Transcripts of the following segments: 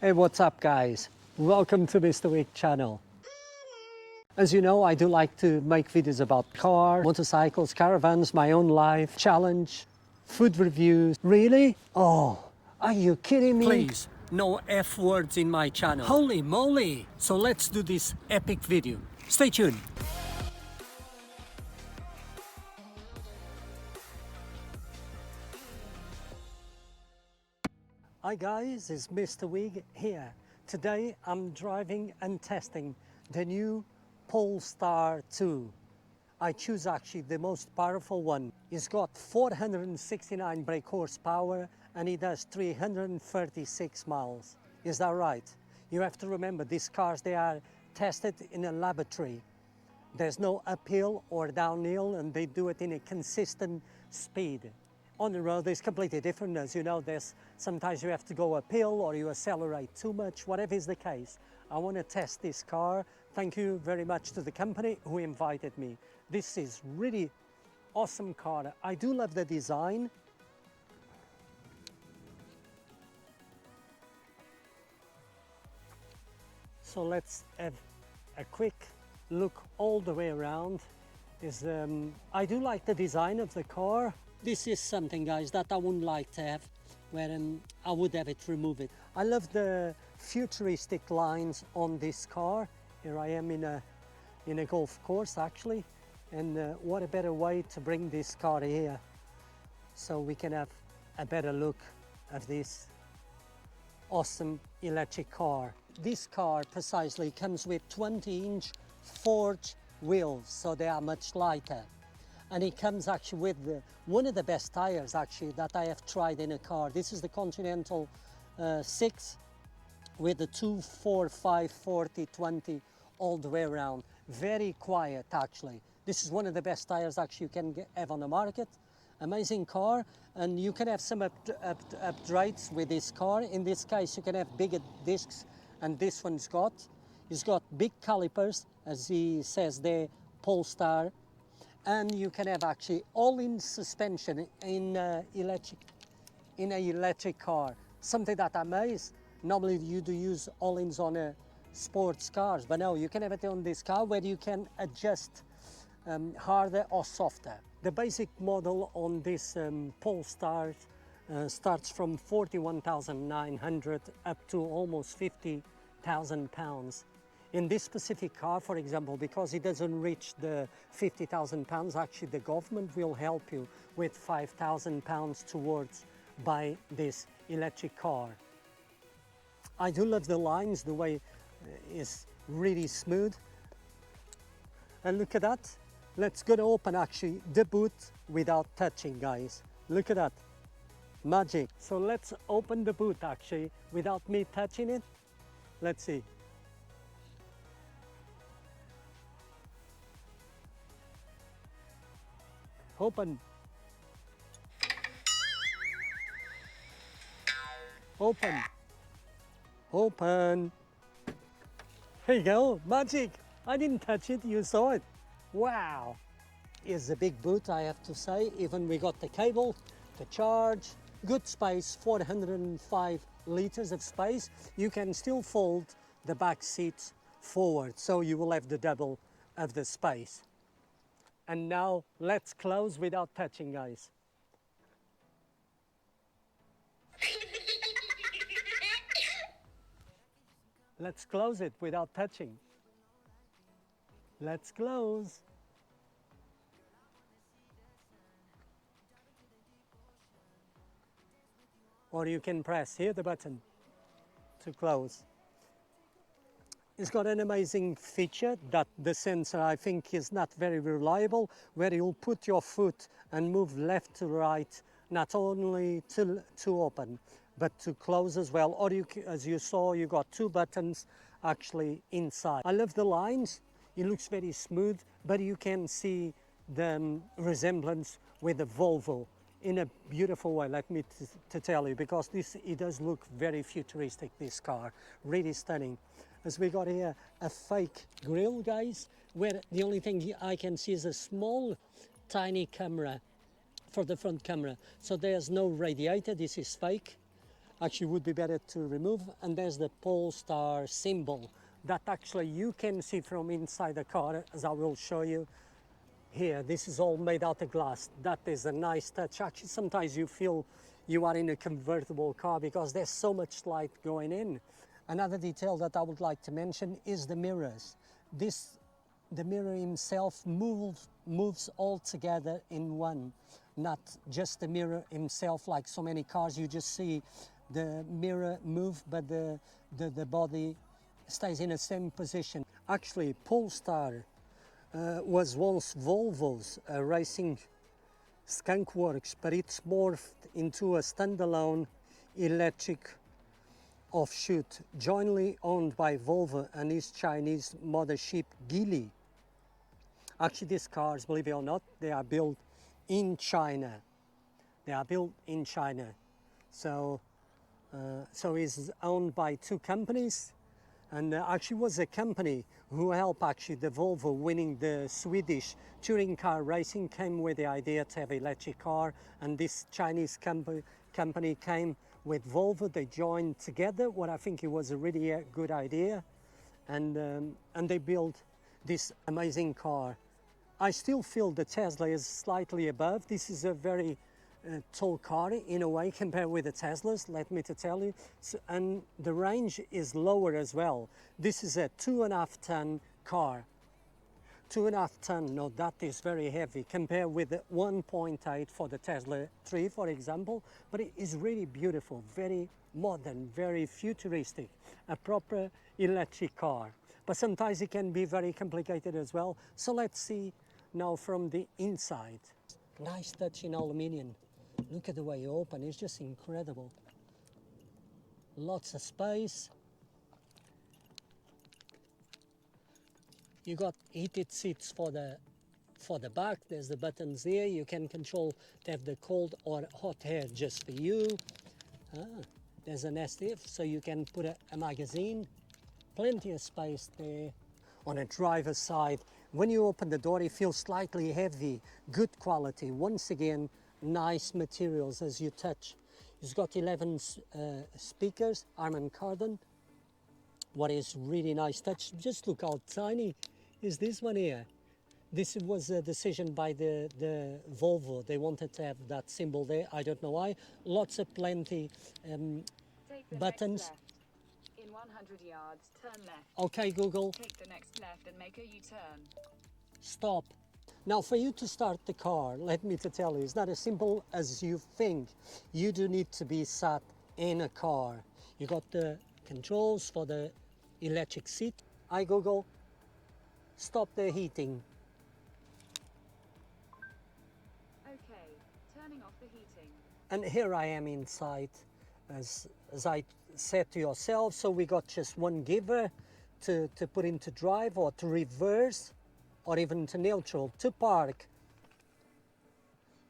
Hey, what's up guys? Welcome to Mr. Wig channel. As you know, I do like to make videos about cars, motorcycles, caravans, my own life, challenge, food reviews. Really? Oh, are you kidding me? Please, no F words in my channel. Holy moly! So let's do this epic video. Stay tuned. Hi guys, it's Mr. Wig here. Today I'm driving and testing the new Polestar 2. I choose actually the most powerful one. It's got 469 brake horsepower and it does 336 miles. Is that right? You have to remember these cars, they are tested in a laboratory. There's no uphill or downhill and they do it in a consistent speed. On the road it's completely different. As you know, there's sometimes you have to go uphill or you accelerate too much, whatever is the case. I want to test this car. Thank you very much to the company who invited me. This is really awesome car. I do love the design. So let's have a quick look all the way around. I do like the design of the car. This is something, guys, that I wouldn't like to have, where I would have it remove it. I love the futuristic lines on this car. Here I am in a golf course actually, and what a better way to bring this car here so we can have a better look at this awesome electric car. This car precisely comes with 20-inch forged wheels, so they are much lighter. And it comes actually with one of the best tires actually that I have tried in a car. This is the Continental 6 with the 2, 4, 5, 40, 20 all the way around. Very quiet actually. This is one of the best tires actually you can have on the market. Amazing car, and you can have some upgrades with this car. In this case you can have bigger discs, and this one's got big calipers, as he says there, Polestar. And you can have actually olhins-suspension in an electric car. Something that I amazed. Normally you do use olhins on sports cars, but no, you can have it on this car where you can adjust harder or softer. The basic model on this Polestar starts from 41,900 up to almost 50,000 pounds. In this specific car, for example, because it doesn't reach the 50,000 pounds, actually the government will help you with 5,000 pounds towards buy this electric car. I do love the lines, the way it's really smooth. And look at that. Let's go to open actually the boot without touching, guys. Look at that. Magic. So let's open the boot actually without me touching it. Let's see. Open. Open. Open. Here you go, magic. I didn't touch it, you saw it. Wow. It's a big boot, I have to say. Even we got the cable, the charge, good space, 405 liters of space. You can still fold the back seats forward, so you will have the double of the space. And now let's close without touching, guys. Let's close it without touching. Let's close. Or you can press here the button to close. It's got an amazing feature that the sensor, I think, is not very reliable, where you'll put your foot and move left to right, not only to open, but to close as well. Or you, as you saw, you got two buttons actually inside. I love the lines. It looks very smooth, but you can see the resemblance with the Volvo in a beautiful way, let me to tell you, because it does look very futuristic, this car, really stunning. As we got here a fake grille, guys, where the only thing I can see is a small tiny camera for the front camera. So there's no radiator, this is fake. actually would be better to remove. And there's the Polestar symbol that actually you can see from inside the car, as I will show you here. This is all made out of glass. That is a nice touch. Actually, sometimes you feel you are in a convertible car because there's so much light going in. Another detail that I would like to mention is the mirrors. The mirror himself moves all together in one, not just the mirror himself like so many cars. You just see the mirror move, but the body stays in the same position. Actually, Polestar was once Volvo's racing skunkworks, but it's morphed into a standalone electric offshoot, jointly owned by Volvo and its Chinese mothership Geely. Actually, these cars, believe it or not, they are built in China. They are built in China. So it's owned by two companies, and actually was a company who helped actually the Volvo winning the Swedish touring car racing, came with the idea to have electric car, and this Chinese company came with Volvo. They joined together, what I think it was a really good idea, and they built this amazing car. I still feel the Tesla is slightly above. This is a very tall car in a way compared with the Teslas, let me to tell you. So, and the range is lower as well. This is a 2.5 ton car. 2.5 ton, no, that is very heavy compared with the 1.8 for the Tesla 3, for example. But it is really beautiful, very modern, very futuristic, a proper electric car. But sometimes it can be very complicated as well. So let's see now from the inside. Nice touch in aluminium. Look at the way you open, it's just incredible. Lots of space. You got heated seats for the back. There's the buttons there. You can control to have the cold or hot air just for you. There's an STF, so you can put a magazine. Plenty of space there. On a driver's side, when you open the door, it feels slightly heavy. Good quality. Once again, nice materials as you touch. It's got 11 speakers, Harman Kardon. What is really nice touch, just look how tiny is this one here. This was a decision by the Volvo. They wanted to have that symbol there, I don't know why. Lots of plenty buttons. In 100 yards, turn left. Okay, Google. Take the next left and make a U-turn. Stop. Now, for you to start the car, let me to tell you, it's not as simple as you think. You do need to be sat in a car. You got the controls for the electric seat. I Google, stop the heating. Okay, turning off the heating. And here I am inside, as I said to yourself. So we got just one giver to put into drive or to reverse or even to neutral. To park,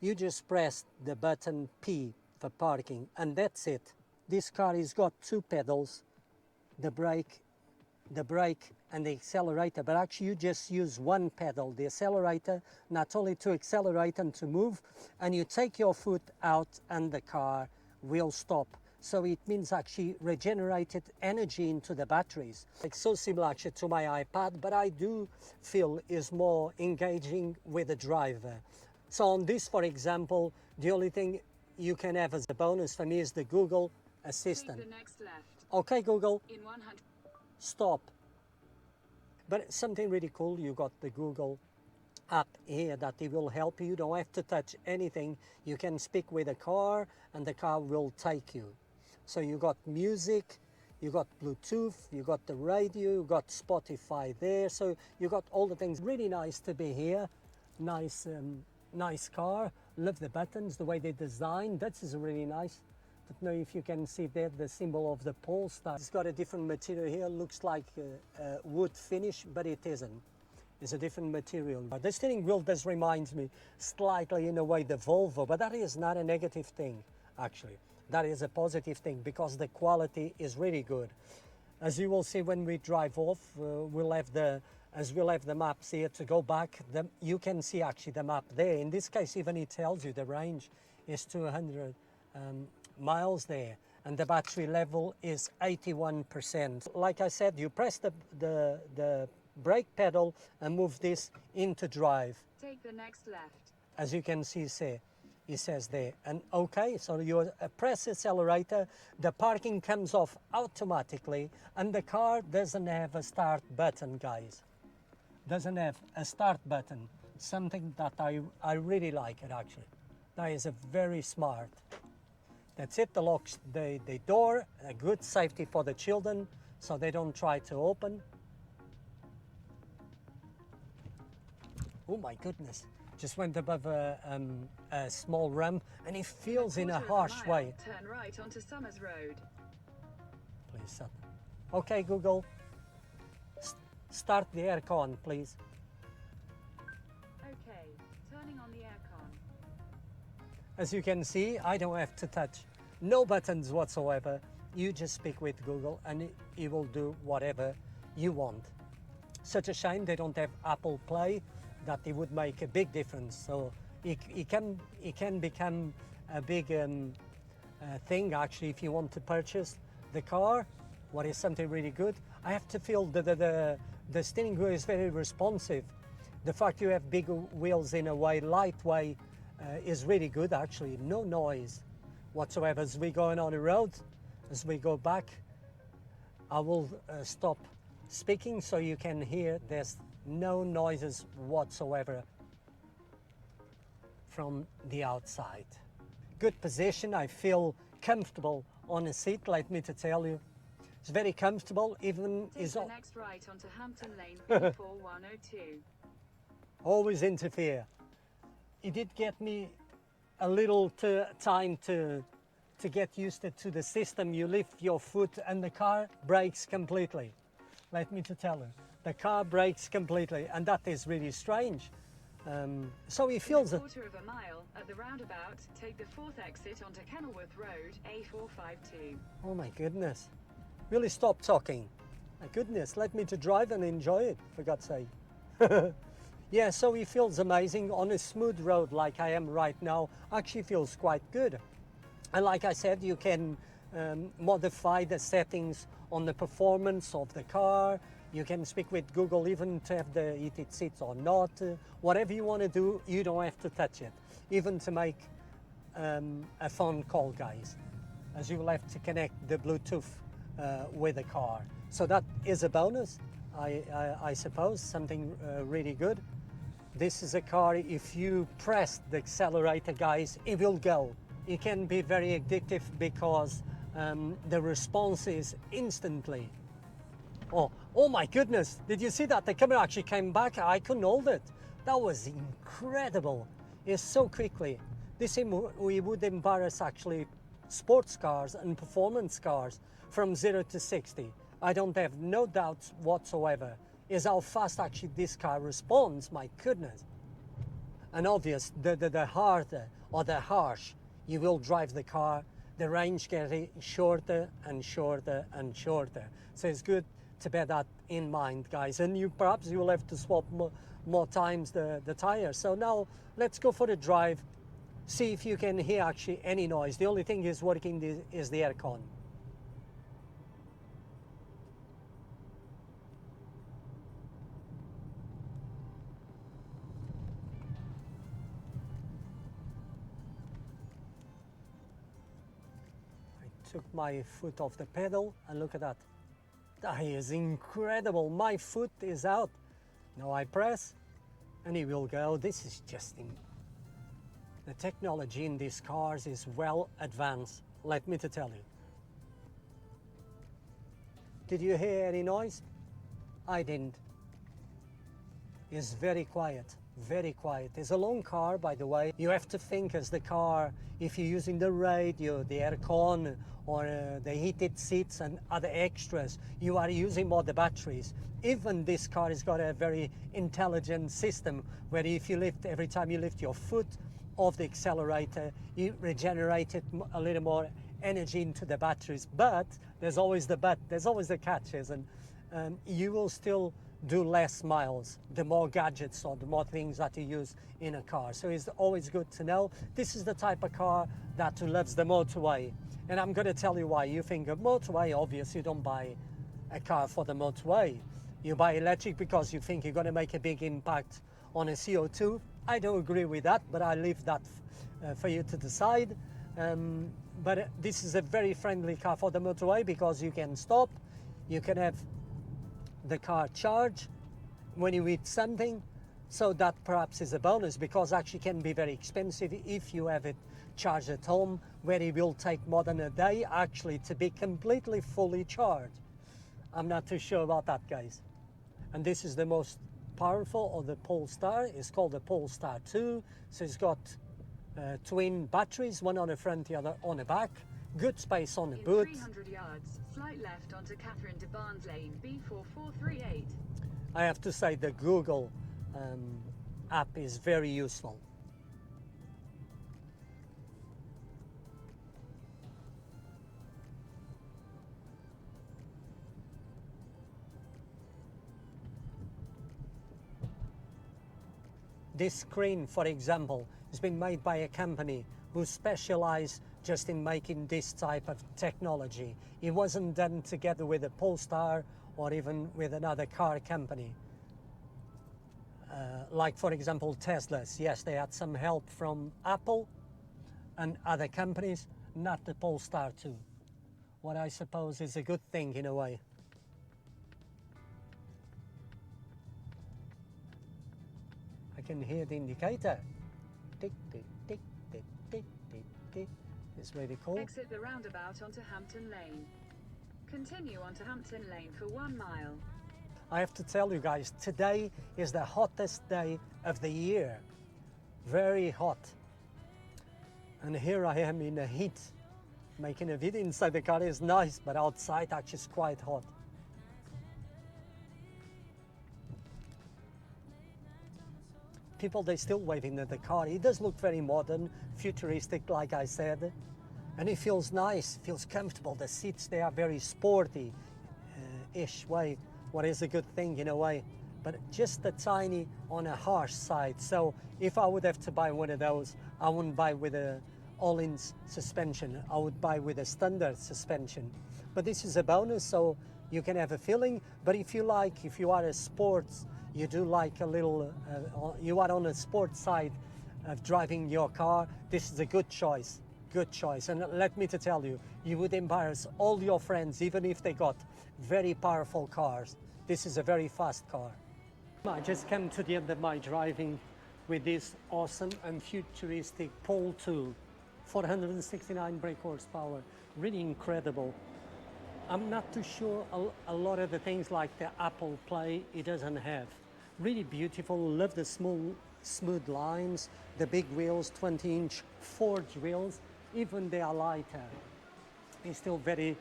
you just press the button P for parking, and that's it. This car has got two pedals, the brake and the accelerator, but actually you just use one pedal, the accelerator, not only to accelerate and to move, and you take your foot out and the car will stop. So it means actually regenerated energy into the batteries. It's so similar actually to my iPad, but I do feel is more engaging with the driver. So on this, for example, the only thing you can have as a bonus for me is the Google Assistant. Take the next left. Okay, Google. In 100. Stop. But something really cool, you got the Google app here that it will help you. You don't have to touch anything. You can speak with the car and the car will take you. So you got music, you got Bluetooth, you got the radio, you got Spotify there. So you got all the things. Really nice to be here. Nice, nice car. Love the buttons, the way they designed. That is really nice. Don't know if you can see there the symbol of the Polestar. It's got a different material here. Looks like wood finish, but it isn't. It's a different material. The steering wheel does remind me slightly in a way the Volvo, but that is not a negative thing, actually. That is a positive thing because the quality is really good. As you will see when we drive off, we'll have the maps here to go back. You can see actually the map there. In this case, even it tells you the range is 200 miles there. and the battery level is 81%. Like I said, you press the brake pedal and move this into drive. Take the next left. As you can see, it says there. And okay, so you press accelerator, the parking comes off automatically, and the car doesn't have a start button, guys. Doesn't have a start button. Something that I really like it, actually. That is a very smart. That's it, the locks, the door, a good safety for the children, so they don't try to open. Oh my goodness, just went above a small ramp, and it feels in a harsh way. Turn right onto Summers Road. Please stop. Okay, Google, start the aircon, please. Okay, turning on the aircon. As you can see, I don't have to touch no buttons whatsoever. You just speak with Google and it will do whatever you want. Such a shame they don't have Apple Play, that it would make a big difference. So it can become a big thing actually if you want to purchase the car. What is something really good? I have to feel the steering wheel is very responsive. The fact you have big wheels in a way, lightweight, is really good actually. No noise whatsoever. As we go on the road, as we go back, I will stop speaking so you can hear. There's no noises whatsoever from the outside. Good position. I feel comfortable on the seat, let me to tell you. It's very comfortable. Even Take is the next right onto Hampton Lane, B4102. Always interfere. It did get me a little time to get used to the system. You lift your foot and the car brakes completely. Let me to tell you, the car brakes completely, and that is really strange. So it feels a quarter of a mile at the roundabout, take the 4th exit onto Kenilworth Road, A452. Oh my goodness. Really stop talking. My goodness, let me to drive and enjoy it, for God's sake. Yeah, so it feels amazing on a smooth road like I am right now. Actually feels quite good. And like I said, you can modify the settings on the performance of the car. You can speak with Google even to have the heated seats or not. Whatever you want to do, you don't have to touch it. Even to make a phone call, guys, as you will have to connect the Bluetooth with the car. So that is a bonus, I suppose, something really good. This is a car, if you press the accelerator, guys, it will go. It can be very addictive because the response is instantly. Oh my goodness, did you see that? The camera actually came back, I couldn't hold it. That was incredible. It's so quickly. This we would embarrass actually sports cars and performance cars from 0 to 60. I don't have no doubts whatsoever is how fast actually this car responds, my goodness. And obvious, the harder or the harsh you will drive the car, the range getting shorter and shorter and shorter. So it's good to bear that in mind, guys. And you will have to swap more times the tires. So now let's go for the drive, see if you can hear actually any noise. The only thing is working is the aircon. Took my foot off the pedal and look at that. That is incredible. My foot is out. Now I press and it will go. This is just the technology in these cars is well advanced, let me to tell you. Did you hear any noise? I didn't. It's very quiet. Very quiet. It's a long car, by the way. You have to think as the car, if you're using the radio, the aircon, or the heated seats and other extras, you are using more the batteries. Even this car has got a very intelligent system where if you lift, every time you lift your foot off the accelerator, you regenerate it a little more energy into the batteries. But there's always the catches, and you will still do less miles, the more gadgets or the more things that you use in a car. So it's always good to know this is the type of car that loves the motorway. And I'm going to tell you why. You think of motorway, obviously you don't buy a car for the motorway. You buy electric because you think you're going to make a big impact on a CO2. I don't agree with that, but I leave that for you to decide. But this is a very friendly car for the motorway because you can stop, you can have the car charge when you eat something, so that perhaps is a bonus, because actually can be very expensive if you have it charged at home, where it will take more than a day actually to be completely fully charged. I'm not too sure about that, guys. And this is the most powerful of the Polestar. It's called the Polestar 2, so it's got twin batteries, one on the front, the other on the back. Good space on the boot. 300 yards, slight left onto Catherine de Barnes Lane, B4438. I have to say the Google app is very useful. This screen, for example, has been made by a company who specialize just in making this type of technology. It wasn't done together with a Polestar or even with another car company. Like, for example, Tesla's. Yes, they had some help from Apple and other companies, not the Polestar 2. What I suppose is a good thing in a way. I can hear the indicator. Tick, tick, tick, tick, tick, tick, tick. It's really cool. Exit the roundabout onto Hampton Lane. Continue onto Hampton Lane for 1 mile. I have to tell you guys, today is the hottest day of the year. Very hot. And here I am in the heat, making a video. Inside the car is nice, but outside actually is quite hot. People, they're still waving at the car. It does look very modern, futuristic, like I said. And it feels nice, feels comfortable. The seats, they are very sporty-ish way, what is a good thing in a way. But just a tiny on a harsh side. So if I would have to buy one of those, I wouldn't buy with a olhins-suspension. I would buy with a standard suspension. But this is a bonus, so you can have a feeling. But if you like, if you are a sports, you do like a little, you are on a sports side of driving your car, this is a good choice. Good choice. And let me to tell you, you would embarrass all your friends, even if they got very powerful cars. This is a very fast car. I just came to the end of my driving with this awesome and futuristic Pole 2, 469 brake horsepower, really incredible. I'm not too sure a lot of the things like the Apple Play it doesn't have. Really beautiful, love the smooth lines, the big wheels, 20-inch forged wheels, even they are lighter. It's still very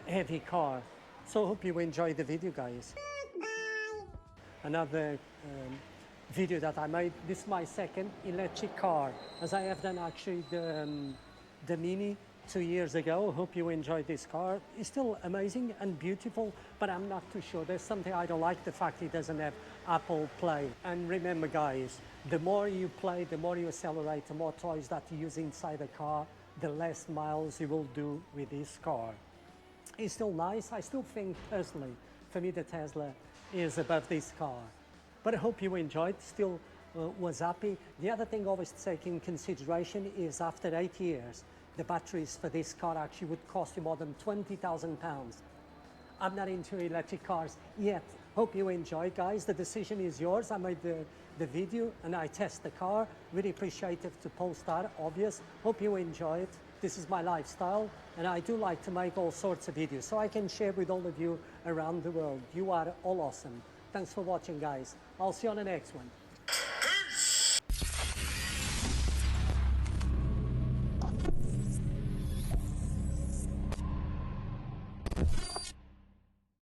heavy car. So hope you enjoy the video, guys. Another video that I made, this is my second electric car, as I have done actually the Mini 2 years ago. Hope you enjoyed this car. It's still amazing and beautiful, but I'm not too sure. There's something I don't like, the fact it doesn't have Apple Play. And remember, guys, the more you play, the more you accelerate, the more toys that you use inside the car, the less miles you will do with this car. It's still nice. I still think, personally, for me, the Tesla is above this car. But I hope you enjoyed, still was happy. The other thing always to take in consideration is after 8 years, the batteries for this car actually would cost you more than £20,000. I'm not into electric cars yet. Hope you enjoy, guys. The decision is yours. I made the video and I test the car. Really appreciative to Polestar, obvious. Hope you enjoy it. This is my lifestyle and I do like to make all sorts of videos so I can share with all of you around the world. You are all awesome. Thanks for watching, guys. I'll see you on the next one.